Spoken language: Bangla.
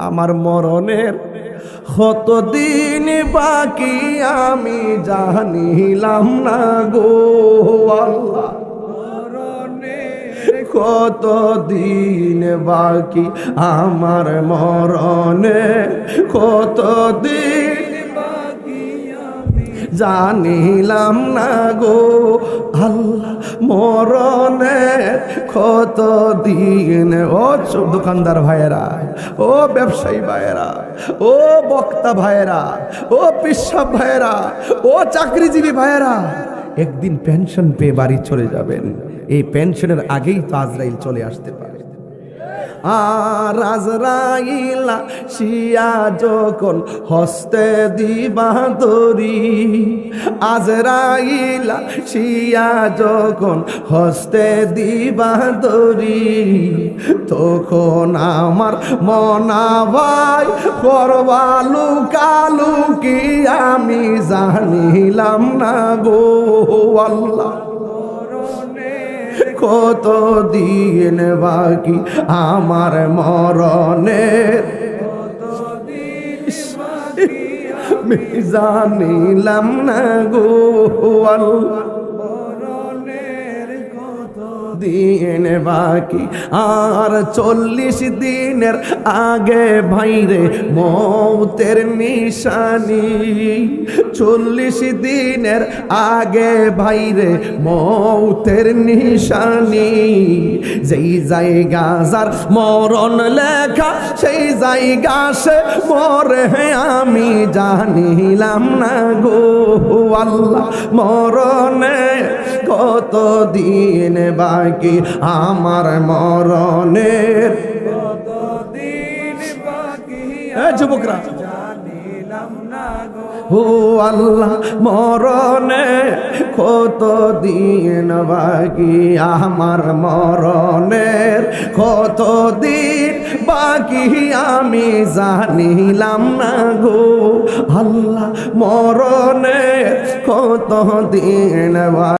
আমার মরণের কতদিন বাকি আমি জানিলাম না গো আল্লাহ, কতদিন বাকি আমার মরণে, কতদিন বাকি আমি জানিলাম না গো আল্লাহ, মরণে কতদিন। ও দোকানদার ভাইয়েরা, ও ব্যবসায়ী ভাইয়েরা, ও বক্তা ভাইয়েরা, ও পিসাব ভাইয়েরা, ও চাকরিজীবী ভাইয়েরা, একদিন পেনশন পেয়ে বাড়ি চলে যাবেন। এই পেনশনের আগেই তো আজরাইল চলে আসতে পারে। আর আজরাইল শিয়া যখন হস্তে দিবা দড়ি, আজরাইল শিয়া যখন হস্তে দিবা দড়ি, তখন আমার মনা ভাই করবা লুকালুকি আমি জানিলাম না গো আল্লাহ, কতদিন বাকি আমার মরণের, জানিলাম না গো আল্লাহ, দিন বাকি আর 40 দিনের আগে ভাইরে মৌতের নিশানি, 40 দিনের আগে ভাইরে মৌতের নিশানি, যেই জায়গা যার মরণ লেখা সেই জায়গা সে মরে আমি জানিলাম না গো আল্লাহ, মরণে কতদিন বাকি আমার মরণের, কতদিন বাকি যুবকরা জানিলাম না গো আল্লাহ, মরণে কতদিন বাকি আমার মরণের, কতদিন বাকি আমি জানিলাম না গো আল্লাহ, মরণে কতদিন বাকি।